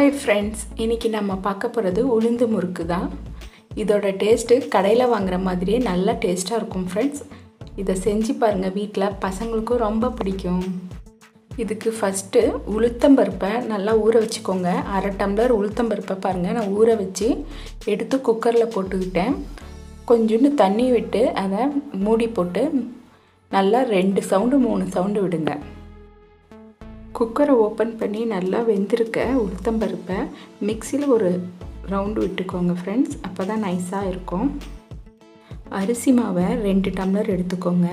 Hi friends, இன்றைக்கி நம்ம பார்க்க போகிறது உளுந்து முறுக்கு தான். இதோட டேஸ்ட்டு கடையில் வாங்குகிற மாதிரியே நல்லா டேஸ்ட்டாக இருக்கும் ஃப்ரெண்ட்ஸ். இதை செஞ்சு பாருங்கள், வீட்டில் பசங்களுக்கும் ரொம்ப பிடிக்கும். இதுக்கு ஃபஸ்ட்டு உளுத்தம்பருப்பை நல்லா ஊற வச்சுக்கோங்க. 1/2 டம்ளர் உளுத்தம்பருப்பை பாருங்கள் நான் ஊற வச்சு எடுத்து குக்கரில் போட்டுக்கிட்டேன். கொஞ்சோண்டு தண்ணி விட்டு அதை மூடி போட்டு நல்லா 2 சவுண்டு 3 சவுண்டு விடுங்க. குக்கரை ஓப்பன் பண்ணி நல்லா வெந்திருக்க உளுத்தம்பருப்பை மிக்சியில் ஒரு ரவுண்டு விட்டுக்கோங்க ஃப்ரெண்ட்ஸ், அப்போ தான் நைஸாக இருக்கும். அரிசி மாவை 2 டம்ளர் எடுத்துக்கோங்க.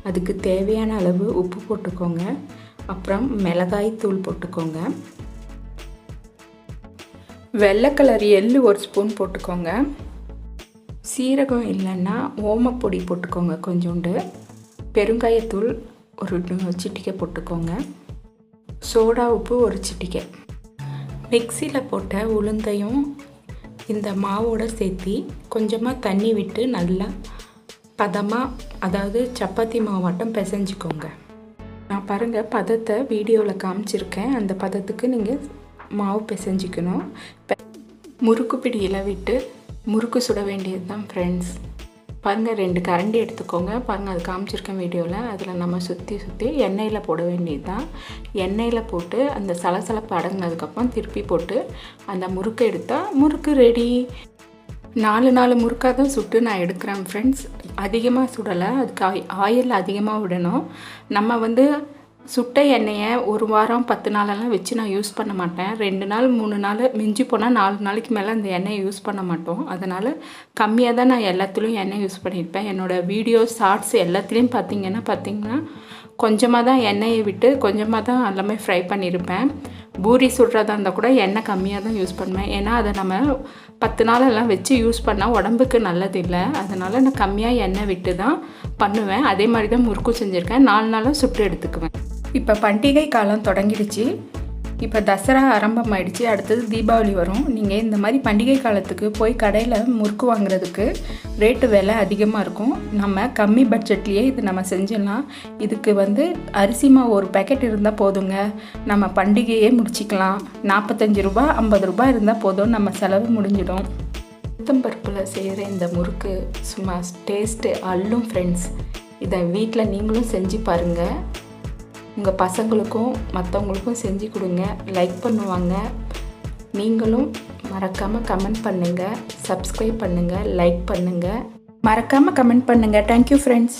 அதுக்கு தேவையான அளவு உப்பு போட்டுக்கோங்க. அப்புறம் மிளகாய் தூள் போட்டுக்கோங்க. வெள்ளை கலர் எள்ளு 1 ஸ்பூன் போட்டுக்கோங்க. சீரகம் இல்லைன்னா ஓமப்பொடி போட்டுக்கோங்க கொஞ்சோண்டு. பெருங்காயத்தூள் ஒரு சிட்டிகை போட்டுக்கோங்க. சோடா உப்பு 1 சிட்டிகை. மிக்சியில் போட்ட உளுந்தையும் இந்த மாவோடு சேர்த்து கொஞ்சமாக தண்ணி விட்டு நல்லா பதமாக, அதாவது சப்பாத்தி மாவாட்டம் பிசைஞ்சிக்கோங்க. நான் பாருங்கள் பதத்தை வீடியோவில் காமிச்சிருக்கேன். அந்த பதத்துக்கு நீங்கள் மாவு பிசைஞ்சிக்கணும். முறுக்கு பிடியில் விட்டு முறுக்கு சுட வேண்டியது தான் ஃப்ரெண்ட்ஸ். பாருங்கள் 2 கரண்டி எடுத்துக்கோங்க. பாருங்கள் அது காமிச்சிருக்கேன் வீடியோவில். அதில் நம்ம சுற்றி எண்ணெயில் போட வேண்டியது தான். எண்ணெயில் போட்டு அந்த சலசலப்பு அடங்கினதுக்கப்புறம் திருப்பி போட்டு அந்த முறுக்கை எடுத்தால் முறுக்கு ரெடி. 4 முறுக்காக தான் சுட்டு நான் எடுக்கிறேன் ஃப்ரெண்ட்ஸ். அதிகமாக சுடலை, அதுக்கு ஆயில் அதிகமாக விடணும். நம்ம சுட்ட எண்ணெயை 1 வாரம் 10 நாளெல்லாம் வச்சு நான் யூஸ் பண்ண மாட்டேன். 2 நாள் 3 நாள், மிஞ்சி போனால் 4 நாளைக்கு மேலே அந்த எண்ணெயை யூஸ் பண்ண மாட்டோம். அதனால் கம்மியாக தான் நான் எல்லாத்துலேயும் எண்ணெய் யூஸ் பண்ணியிருப்பேன். என்னோடய வீடியோஸ் ஷார்ட்ஸ் எல்லாத்துலேயும் பார்த்தீங்கன்னா கொஞ்சமாக தான் எண்ணெயை விட்டு கொஞ்சமாக தான் எல்லாமே ஃப்ரை பண்ணியிருப்பேன். பூரி சுடுறதா இருந்தால் கூட எண்ணெய் கம்மியாக தான் யூஸ் பண்ணுவேன். ஏன்னா அதை நம்ம 10 நாளெல்லாம் வச்சு யூஸ் பண்ணால் உடம்புக்கு நல்லதில்லை. அதனால் நான் கம்மியாக எண்ணெய் விட்டு தான் பண்ணுவேன். அதே மாதிரி தான் முறுக்கு செஞ்சுருக்கேன். 4 நாளாக சுட்டு எடுத்துக்குவேன். இப்போ பண்டிகை காலம் தொடங்கிடுச்சு. இப்போ தசரா ஆரம்பமாயிடுச்சு. அடுத்தது தீபாவளி வரும். நீங்கள் இந்த மாதிரி பண்டிகை காலத்துக்கு போய் கடையில் முறுக்கு வாங்குறதுக்கு ரேட்டு விலை அதிகமாக இருக்கும். நம்ம கம்மி பட்ஜெட்லேயே இது நம்ம செஞ்சிடலாம். இதுக்கு அரிசி மாவு 1 பேக்கெட் இருந்தால் போதுங்க. நம்ம பண்டிகையே முடிச்சிக்கலாம். 45 ரூபா 50 ரூபா இருந்தால் போதும், நம்ம செலவு முடிஞ்சிடும். உளுத்தம்பருப்பில் செய்கிற இந்த முறுக்கு சும்மா டேஸ்ட்டு அள்ளும் ஃப்ரெண்ட்ஸ். இதை வீட்டில் நீங்களும் செஞ்சு பாருங்கள். உங்கள் பசங்களுக்கும் மற்றவங்களுக்கும் செஞ்சு கொடுங்க. லைக் பண்ணுவாங்க. நீங்களும் மறக்காமல் கமெண்ட் பண்ணுங்கள், சப்ஸ்கிரைப் பண்ணுங்கள், லைக் பண்ணுங்கள், மறக்காமல் கமெண்ட் பண்ணுங்கள். Thank you friends.